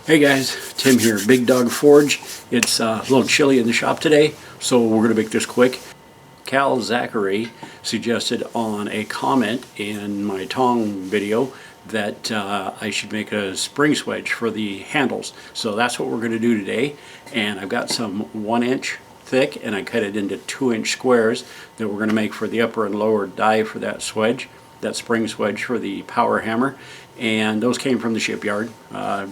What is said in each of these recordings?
Hey guys, Tim here, Big Dog Forge. It's a little chilly in the shop today, so we're going to make this quick. Cal Zachary suggested on a comment in my Tong video that I should make a spring swedge for the handles. So that's what we're going to do today. And I've got some 1 inch thick, and I cut it into 2 inch squares that we're going to make for the upper and lower die for that swedge, that spring swedge for the power hammer. And those came from the shipyard,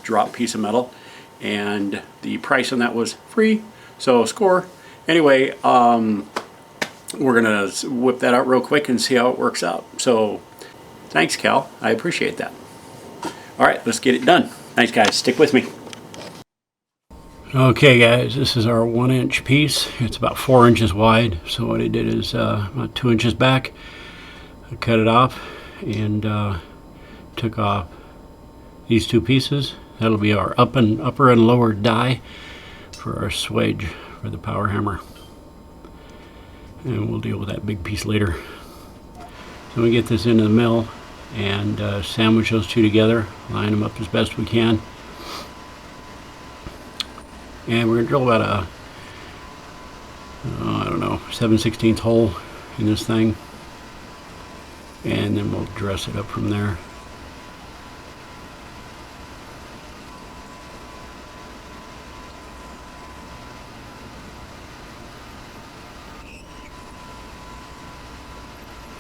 drop piece of metal, and the price on that was free, so score. Anyway, we're gonna whip that out real quick and see how it works out. So thanks, Cal, I appreciate that. All right, let's get it done. Thanks guys, stick with me. Okay guys, this is our 1 inch piece. It's about 4 inches wide, so what I did is about 2 inches back, I cut it off and took off these two pieces. That'll be our upper and lower die for our swage for the power hammer, and we'll deal with that big piece later. So we get this into the mill and sandwich those two together, line them up as best we can, and we're gonna drill about a I don't know, 7/16 hole in this thing, and then we'll dress it up from there.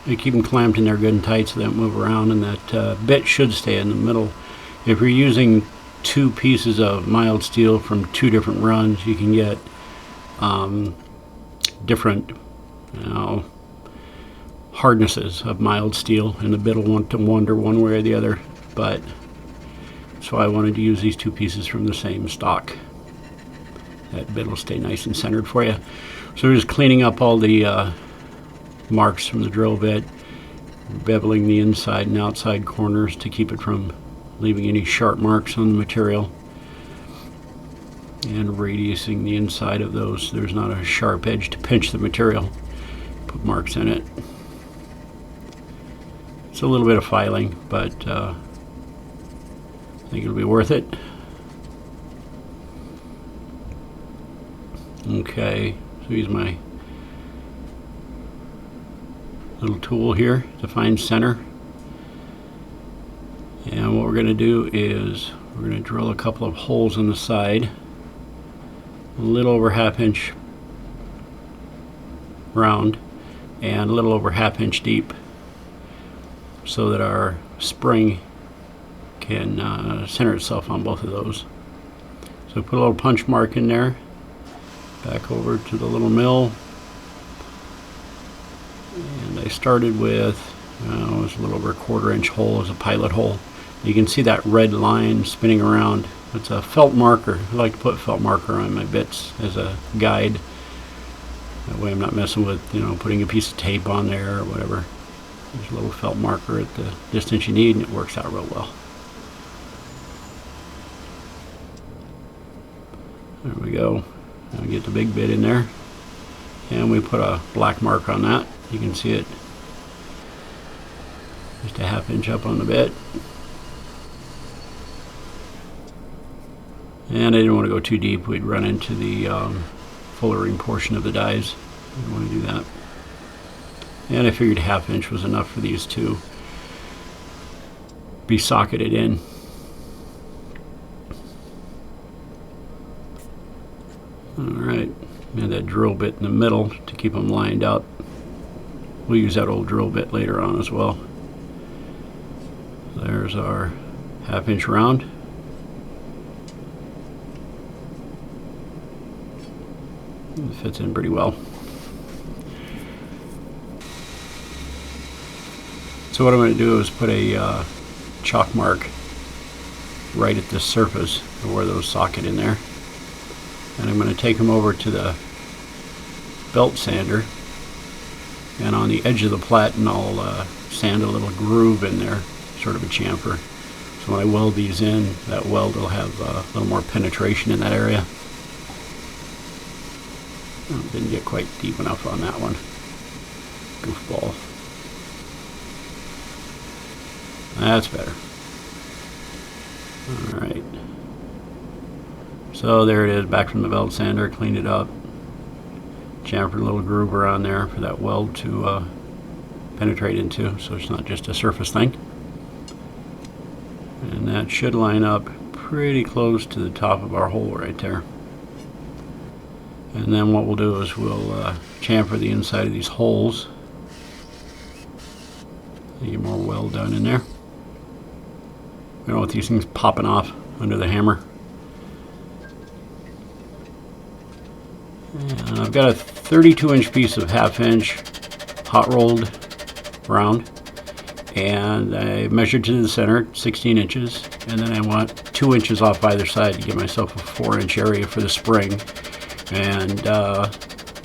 You keep them clamped in there good and tight so they don't move around, and that bit should stay in the middle. If you're using two pieces of mild steel from two different runs, you can get different hardnesses of mild steel, and the bit will want to wander one way or the other. But so I wanted to use these two pieces from the same stock. That bit will stay nice and centered for you. So we're just cleaning up all the marks from the drill bit, beveling the inside and outside corners to keep it from leaving any sharp marks on the material, and radiusing the inside of those so there's not a sharp edge to pinch the material, put marks in it. It's a little bit of filing, but I think it'll be worth it. Okay, so use my little tool here to find center, and what we're going to do is we're going to drill a couple of holes in the side, a little over 1/2 inch round and a little over 1/2 inch deep, so that our spring can center itself on both of those. So put a little punch mark in there, back over to the little mill. And I started with, it was a little over 1/4 inch hole as a pilot hole. You can see that red line spinning around. It's a felt marker. I like to put felt marker on my bits as a guide. That way I'm not messing with, putting a piece of tape on there or whatever. There's a little felt marker at the distance you need, and it works out real well. There we go. Now get the big bit in there, and we put a black mark on that. You can see it just a 1/2 inch up on the bit. And I didn't want to go too deep. We'd run into the fullering portion of the dies. I didn't want to do that. And I figured 1/2 inch was enough for these to be socketed in. Alright, and that drill bit in the middle to keep them lined up. We'll use that old drill bit later on as well. There's our 1/2 inch round. It fits in pretty well. So what I'm going to do is put a chalk mark right at the surface of where those socket in there. And I'm going to take them over to the belt sander, and on the edge of the platen I'll sand a little groove in there, sort of a chamfer. So when I weld these in, that weld will have a little more penetration in that area. Oh, didn't get quite deep enough on that one. Goofball. That's better. Alright. So there it is, back from the belt sander, cleaned it up, chamfered a little groove around there for that weld to penetrate into, so it's not just a surface thing. And that should line up pretty close to the top of our hole right there. And then what we'll do is we'll chamfer the inside of these holes. Get more weld done in there. I don't want these things popping off under the hammer. And I've got a 32-inch piece of half-inch hot rolled round, and I measured to the center 16 inches, and then I want 2 inches off either side to give myself a 4-inch area for the spring, and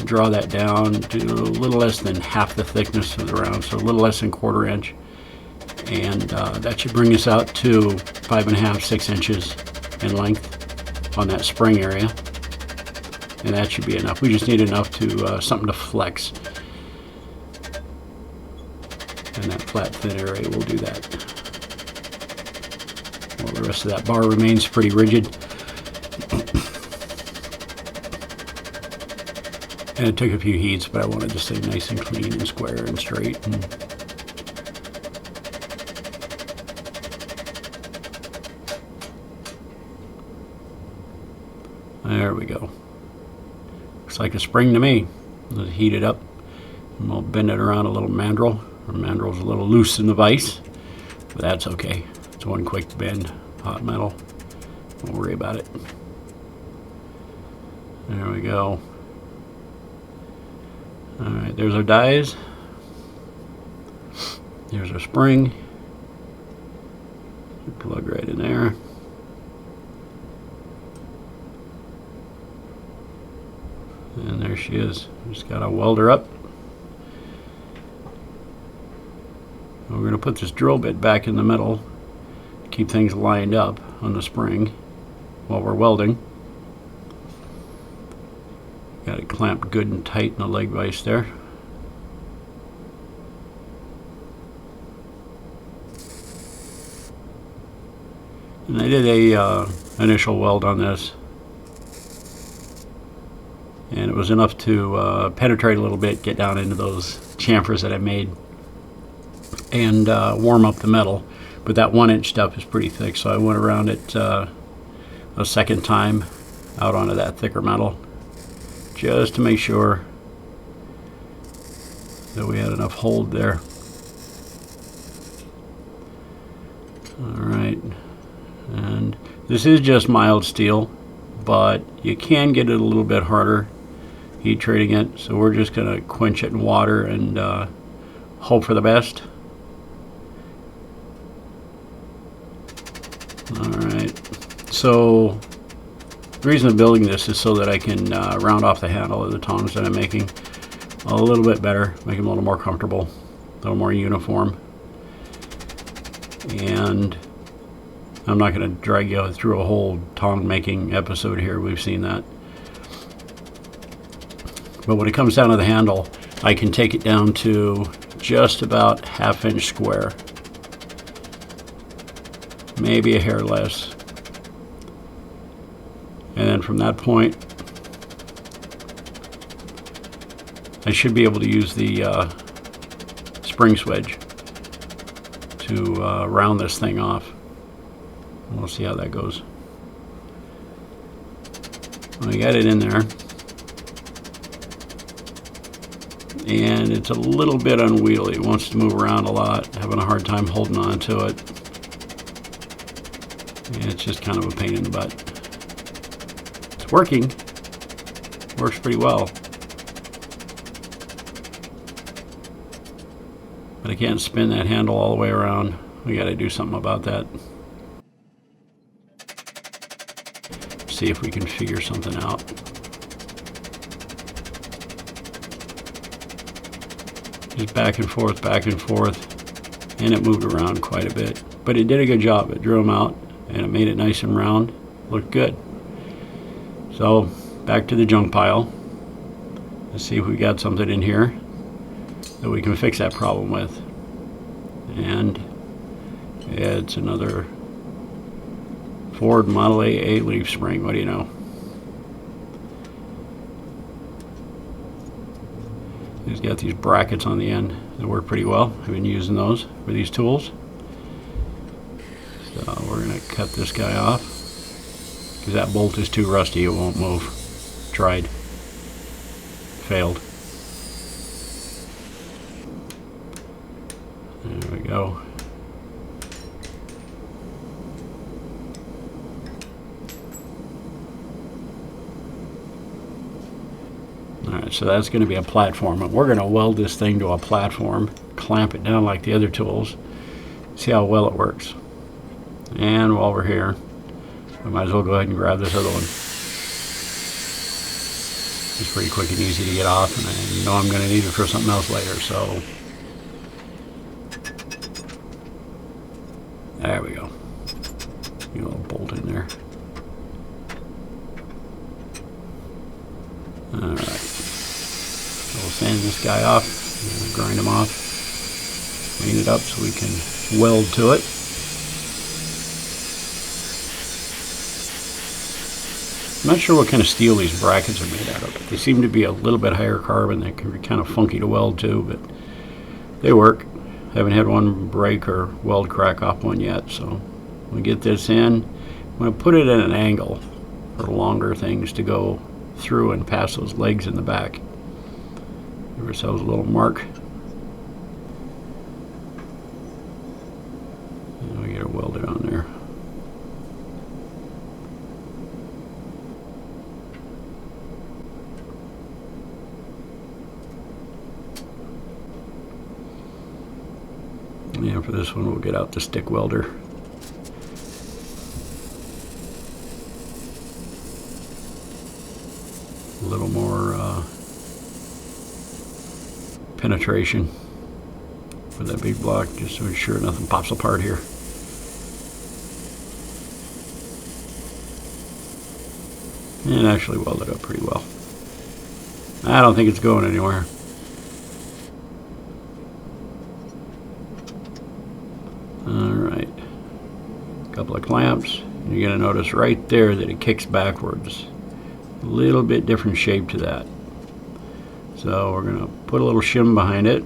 draw that down to a little less than half the thickness of the round, so a little less than 1/4 inch, and that should bring us out to 5.5, 6 inches in length on that spring area, and that should be enough. We just need enough to something to flex, and that flat thin area will do that. Well, the rest of that bar remains pretty rigid. And it took a few heats, but I wanted to stay nice and clean and square and straight. And there we go. Looks like a spring to me. Let's heat it up, and we'll bend it around a little mandrel. Our mandrel's a little loose in the vise, but that's okay. It's one quick bend, hot metal. Don't worry about it. There we go. Alright, there's our dies. There's our spring. Plug right in there. And there she is. Just got to weld her up. And we're going to put this drill bit back in the middle to keep things lined up on the spring while we're welding. Got it clamped good and tight in the leg vise there. And I did a initial weld on this, and it was enough to penetrate a little bit, get down into those chamfers that I made, and warm up the metal. But that 1-inch stuff is pretty thick, so I went around it a second time out onto that thicker metal, just to make sure that we had enough hold there. Alright, and this is just mild steel, but you can get it a little bit harder heat treating it, so we're just going to quench it in water and hope for the best. Alright, so the reason I'm building this is so that I can round off the handle of the tongs that I'm making a little bit better, make them a little more comfortable, a little more uniform. And I'm not going to drag you through a whole tong making episode here, we've seen that. But when it comes down to the handle, I can take it down to just about 1/2 inch square, maybe a hair less. And then from that point, I should be able to use the spring swage to round this thing off. We'll see how that goes. I got it in there, and it's a little bit unwieldy. It wants to move around a lot, having a hard time holding on to it. And it's just kind of a pain in the butt. It's working. Works pretty well. But I can't spin that handle all the way around. We got to do something about that. See if we can figure something out. Just back and forth, and it moved around quite a bit. But it did a good job. It drew them out, and it made it nice and round. Looked good. So, back to the junk pile. Let's see if we got something in here that we can fix that problem with. And it's another Ford Model A 8 leaf spring. What do you know? He's got these brackets on the end that work pretty well. I've been using those for these tools. So we're going to cut this guy off because that bolt is too rusty, it won't move. Tried. Failed. There we go. Alright, so that's going to be a platform, and we're going to weld this thing to a platform, clamp it down like the other tools, see how well it works. And while we're here, we might as well go ahead and grab this other one. It's pretty quick and easy to get off, and I know I'm going to need it for something else later, so there we go. Get a little bolt in there. Alright. We'll sand this guy off, grind him off, clean it up so we can weld to it. I'm not sure what kind of steel these brackets are made out of. They seem to be a little bit higher carbon. They can be kind of funky to weld to, but they work. Haven't had one break or weld crack off one yet, so we get this in. I'm going to put it at an angle for longer things to go through and pass those legs in the back. Give ourselves a little mark. And we get it welded on there. And for this one, we'll get out the stick welder. A little more penetration with that big block, just to ensure nothing pops apart here. And actually weld it up pretty well. I don't think it's going anywhere. Alright, a couple of clamps. You're going to notice right there that it kicks backwards. A little bit different shape to that. So we're going to put a little shim behind it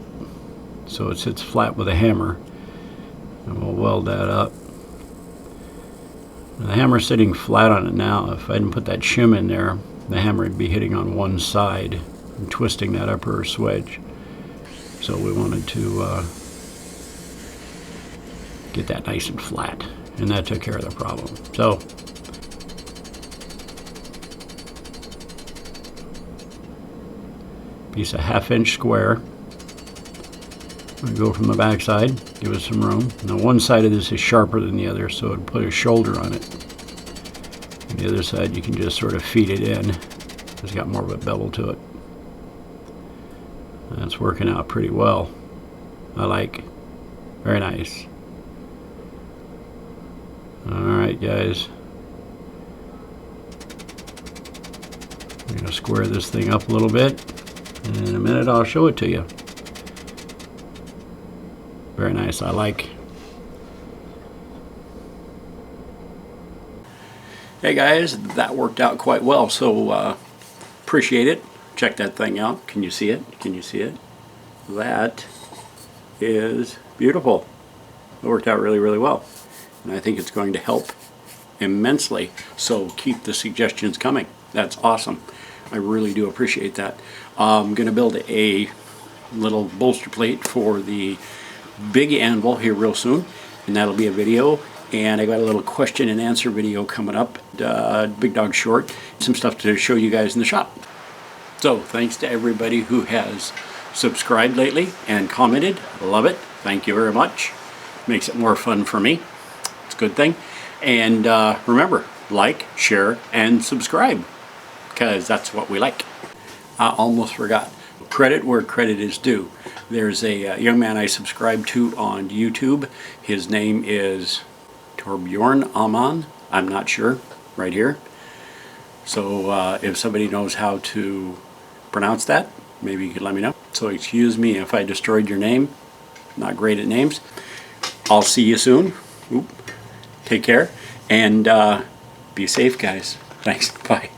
so it sits flat with a hammer. And we'll weld that up. Now, the hammer's sitting flat on it now. If I didn't put that shim in there, the hammer would be hitting on one side and twisting that upper swage. So we wanted to get that nice and flat, and that took care of the problem. So piece of 1/2 inch square. We go from the back side, give us some room. Now one side of this is sharper than the other, so it'd put a shoulder on it. And the other side you can just sort of feed it in. It's got more of a bevel to it. That's working out pretty well. I like. Very nice. Alright guys, I'm going to square this thing up a little bit, and in a minute I'll show it to you. Very nice, I like. Hey guys, that worked out quite well, so appreciate it. Check that thing out. Can you see it? Can you see it? That is beautiful. It worked out really, really well. And I think it's going to help immensely. So keep the suggestions coming. That's awesome. I really do appreciate that. I'm going to build a little bolster plate for the big anvil here real soon. And that'll be a video. And I got a little question and answer video coming up. Big Dog Short. Some stuff to show you guys in the shop. So thanks to everybody who has subscribed lately and commented. Love it. Thank you very much. Makes it more fun for me. It's a good thing. And remember, like, share, and subscribe, because that's what we like. I almost forgot. Credit where credit is due. There's a young man I subscribe to on YouTube. His name is Torbjorn Aman. I'm not sure. Right here. So if somebody knows how to pronounce that, maybe you could let me know. So excuse me if I destroyed your name. Not great at names. I'll see you soon. Take care, and be safe, guys. Thanks. Bye.